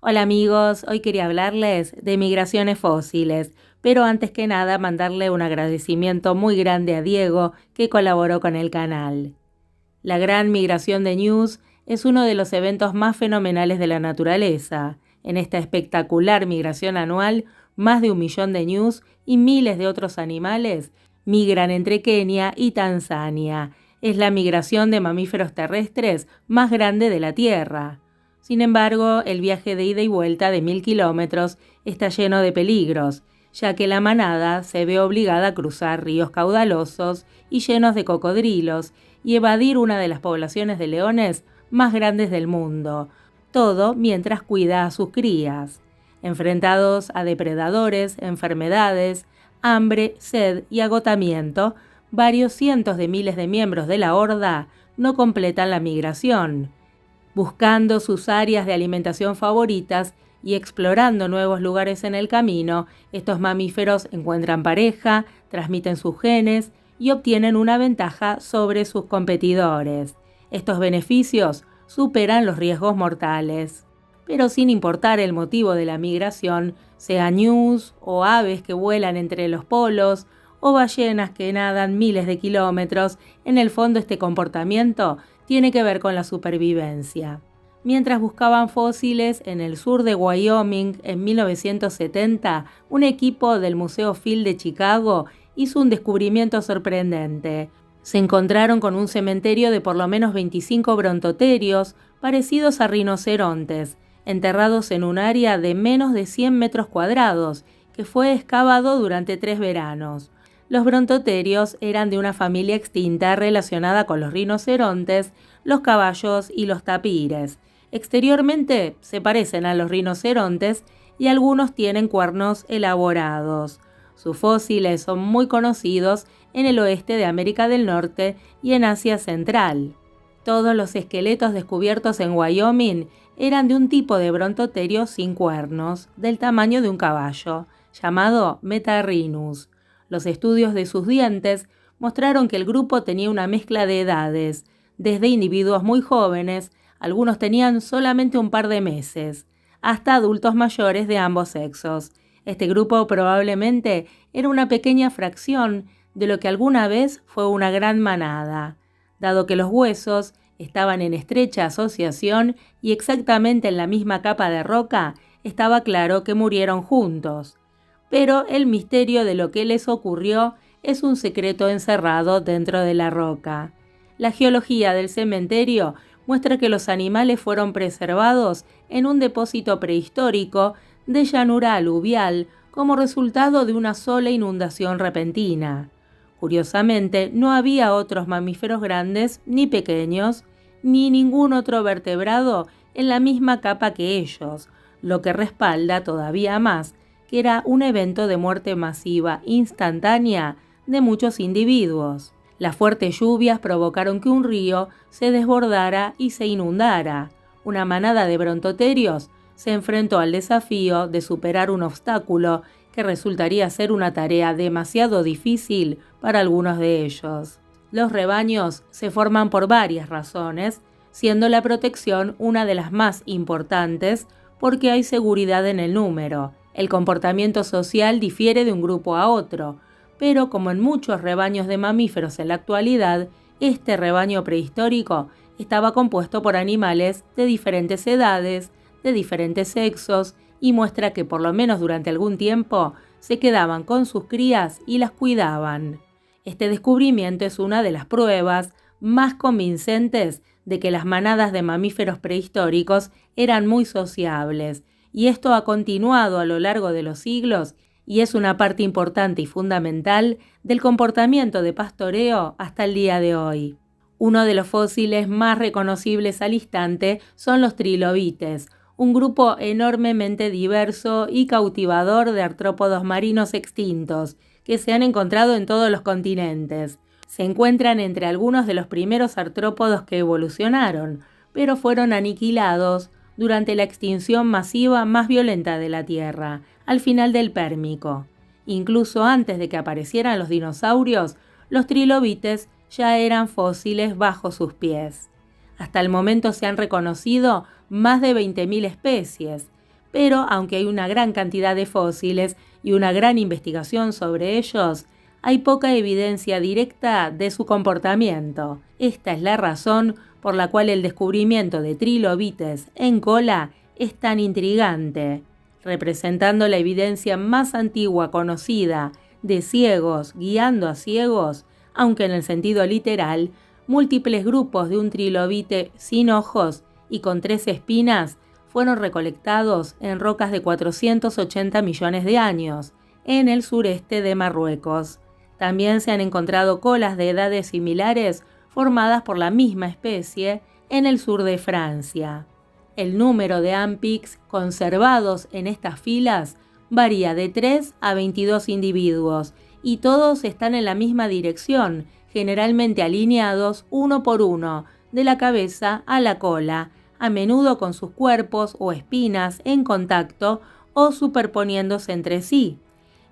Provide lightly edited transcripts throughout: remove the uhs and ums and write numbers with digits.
Hola amigos, hoy quería hablarles de migraciones fósiles, pero antes que nada mandarle un agradecimiento muy grande a Diego que colaboró con el canal. La Gran Migración de Ñus es uno de los eventos más fenomenales de la naturaleza. En esta espectacular migración anual, más de 1 millón de ñus y miles de otros animales migran entre Kenia y Tanzania. Es la migración de mamíferos terrestres más grande de la Tierra. Sin embargo, el viaje de ida y vuelta de 1000 kilómetros está lleno de peligros, ya que la manada se ve obligada a cruzar ríos caudalosos y llenos de cocodrilos y evadir una de las poblaciones de leones más grandes del mundo, todo mientras cuida a sus crías. Enfrentados a depredadores, enfermedades, hambre, sed y agotamiento, varios cientos de miles de miembros de la horda no completan la migración. Buscando sus áreas de alimentación favoritas y explorando nuevos lugares en el camino, estos mamíferos encuentran pareja, transmiten sus genes y obtienen una ventaja sobre sus competidores. Estos beneficios superan los riesgos mortales. Pero sin importar el motivo de la migración, sea ñus o aves que vuelan entre los polos o ballenas que nadan miles de kilómetros, en el fondo este comportamiento tiene que ver con la supervivencia. Mientras buscaban fósiles en el sur de Wyoming en 1970, un equipo del Museo Field de Chicago hizo un descubrimiento sorprendente. Se encontraron con un cementerio de por lo menos 25 brontoterios parecidos a rinocerontes, enterrados en un área de menos de 100 metros cuadrados, que fue excavado durante 3 veranos. Los brontoterios eran de una familia extinta relacionada con los rinocerontes, los caballos y los tapires. Exteriormente se parecen a los rinocerontes y algunos tienen cuernos elaborados. Sus fósiles son muy conocidos en el oeste de América del Norte y en Asia Central. Todos los esqueletos descubiertos en Wyoming eran de un tipo de brontoterio sin cuernos, del tamaño de un caballo, llamado Metarrhinus. Los estudios de sus dientes mostraron que el grupo tenía una mezcla de edades, desde individuos muy jóvenes, algunos tenían solamente un par de meses, hasta adultos mayores de ambos sexos. Este grupo probablemente era una pequeña fracción de lo que alguna vez fue una gran manada. Dado que los huesos estaban en estrecha asociación y exactamente en la misma capa de roca, estaba claro que murieron juntos. Pero el misterio de lo que les ocurrió es un secreto encerrado dentro de la roca. La geología del cementerio muestra que los animales fueron preservados en un depósito prehistórico de llanura aluvial como resultado de una sola inundación repentina. Curiosamente, no había otros mamíferos grandes ni pequeños, ni ningún otro vertebrado en la misma capa que ellos, lo que respalda todavía más que era un evento de muerte masiva instantánea de muchos individuos. Las fuertes lluvias provocaron que un río se desbordara y se inundara. Una manada de brontoterios se enfrentó al desafío de superar un obstáculo que resultaría ser una tarea demasiado difícil para algunos de ellos. Los rebaños se forman por varias razones, siendo la protección una de las más importantes porque hay seguridad en el número. El comportamiento social difiere de un grupo a otro, pero como en muchos rebaños de mamíferos en la actualidad, este rebaño prehistórico estaba compuesto por animales de diferentes edades, de diferentes sexos, y muestra que por lo menos durante algún tiempo se quedaban con sus crías y las cuidaban. Este descubrimiento es una de las pruebas más convincentes de que las manadas de mamíferos prehistóricos eran muy sociables, y esto ha continuado a lo largo de los siglos y es una parte importante y fundamental del comportamiento de pastoreo hasta el día de hoy. Uno de los fósiles más reconocibles al instante son los trilobites, un grupo enormemente diverso y cautivador de artrópodos marinos extintos que se han encontrado en todos los continentes. Se encuentran entre algunos de los primeros artrópodos que evolucionaron, pero fueron aniquilados durante la extinción masiva más violenta de la Tierra, al final del Pérmico. Incluso antes de que aparecieran los dinosaurios, los trilobites ya eran fósiles bajo sus pies. Hasta el momento se han reconocido más de 20.000 especies, pero aunque hay una gran cantidad de fósiles y una gran investigación sobre ellos, hay poca evidencia directa de su comportamiento. Esta es la razón por la cual el descubrimiento de trilobites en cola es tan intrigante, representando la evidencia más antigua conocida de ciegos guiando a ciegos, aunque en el sentido literal, múltiples grupos de un trilobite sin ojos y con 3 espinas fueron recolectados en rocas de 480 millones de años, en el sureste de Marruecos. También se han encontrado colas de edades similares formadas por la misma especie en el sur de Francia. El número de ampics conservados en estas filas varía de 3 a 22 individuos y todos están en la misma dirección, generalmente alineados uno por uno, de la cabeza a la cola, a menudo con sus cuerpos o espinas en contacto o superponiéndose entre sí.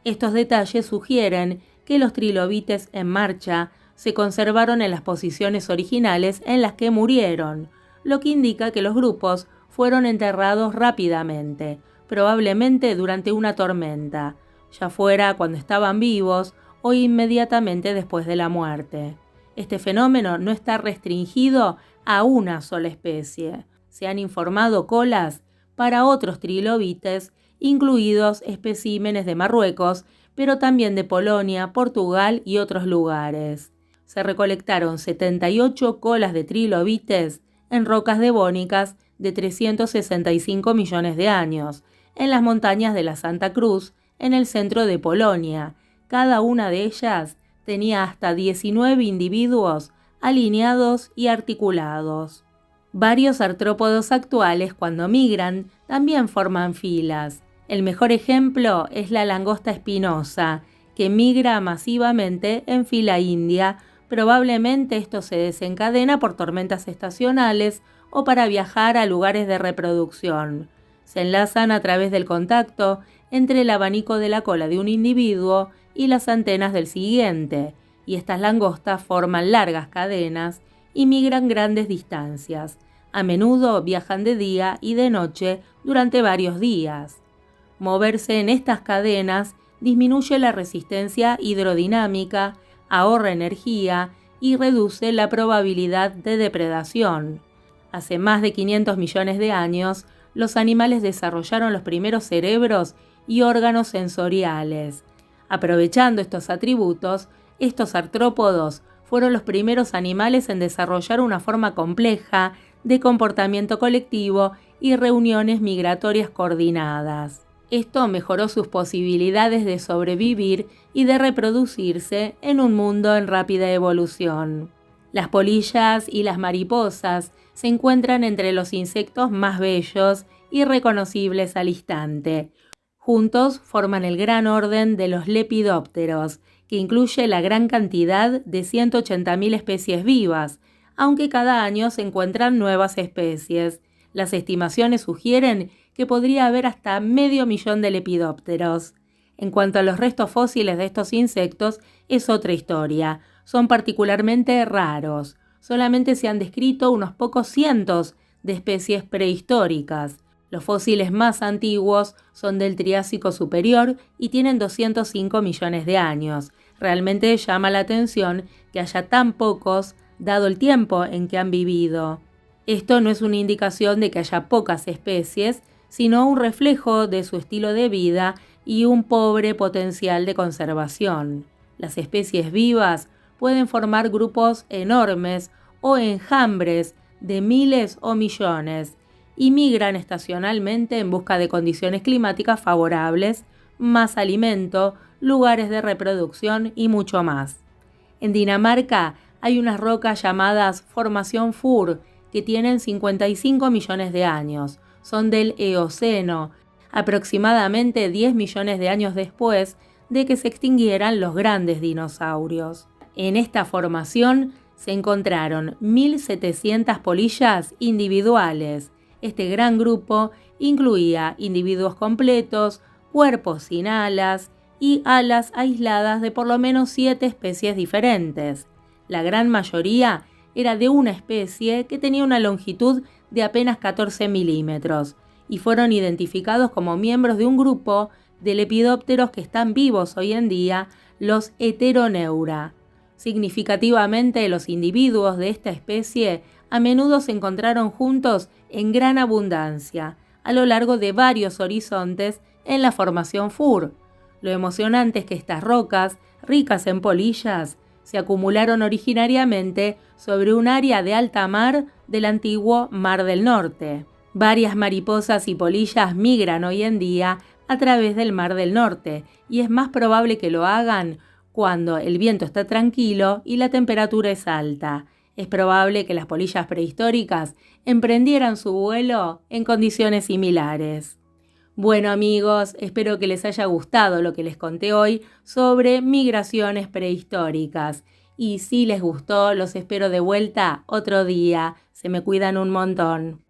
Estos detalles sugieren que los trilobites en marcha se conservaron en las posiciones originales en las que murieron, lo que indica que los grupos fueron enterrados rápidamente, probablemente durante una tormenta, ya fuera cuando estaban vivos o inmediatamente después de la muerte. Este fenómeno no está restringido a una sola especie. Se han informado colas para otros trilobites, incluidos especímenes de Marruecos, pero también de Polonia, Portugal y otros lugares. Se recolectaron 78 colas de trilobites en rocas devónicas de 365 millones de años, en las montañas de la Santa Cruz, en el centro de Polonia. Cada una de ellas tenía hasta 19 individuos alineados y articulados. Varios artrópodos actuales, cuando migran, también forman filas. El mejor ejemplo es la langosta espinosa, que migra masivamente en fila india. Probablemente esto se desencadena por tormentas estacionales o para viajar a lugares de reproducción. Se enlazan a través del contacto entre el abanico de la cola de un individuo y las antenas del siguiente, y estas langostas forman largas cadenas y migran grandes distancias. A menudo viajan de día y de noche durante varios días. Moverse en estas cadenas disminuye la resistencia hidrodinámica, ahorra energía y reduce la probabilidad de depredación. Hace más de 500 millones de años, los animales desarrollaron los primeros cerebros y órganos sensoriales. Aprovechando estos atributos, estos artrópodos fueron los primeros animales en desarrollar una forma compleja de comportamiento colectivo y reuniones migratorias coordinadas. Esto mejoró sus posibilidades de sobrevivir y de reproducirse en un mundo en rápida evolución. Las polillas y las mariposas se encuentran entre los insectos más bellos y reconocibles al instante. Juntos forman el gran orden de los lepidópteros, que incluye la gran cantidad de 180.000 especies vivas, aunque cada año se encuentran nuevas especies. Las estimaciones sugieren que podría haber hasta 500.000 de lepidópteros. En cuanto a los restos fósiles de estos insectos, es otra historia. Son particularmente raros. Solamente se han descrito unos pocos cientos de especies prehistóricas. Los fósiles más antiguos son del Triásico superior y tienen 205 millones de años. Realmente llama la atención que haya tan pocos, dado el tiempo en que han vivido. Esto no es una indicación de que haya pocas especies, sino un reflejo de su estilo de vida y un pobre potencial de conservación. Las especies vivas pueden formar grupos enormes o enjambres de miles o millones y migran estacionalmente en busca de condiciones climáticas favorables, más alimento, lugares de reproducción y mucho más. En Dinamarca hay unas rocas llamadas Formación Fur que tienen 55 millones de años. Son del Eoceno, aproximadamente 10 millones de años después de que se extinguieran los grandes dinosaurios. En esta formación se encontraron 1.700 polillas individuales. Este gran grupo incluía individuos completos, cuerpos sin alas y alas aisladas de por lo menos 7 especies diferentes. La gran mayoría era de una especie que tenía una longitud de apenas 14 milímetros y fueron identificados como miembros de un grupo de lepidópteros que están vivos hoy en día, los Heteroneura. Significativamente, los individuos de esta especie a menudo se encontraron juntos en gran abundancia, a lo largo de varios horizontes en la formación Fur. Lo emocionante es que estas rocas, ricas en polillas, se acumularon originariamente sobre un área de alta mar del antiguo Mar del Norte. Varias mariposas y polillas migran hoy en día a través del Mar del Norte, y es más probable que lo hagan cuando el viento está tranquilo y la temperatura es alta. Es probable que las polillas prehistóricas emprendieran su vuelo en condiciones similares. Bueno amigos, espero que les haya gustado lo que les conté hoy sobre migraciones prehistóricas. Y si les gustó, los espero de vuelta otro día. Se me cuidan un montón.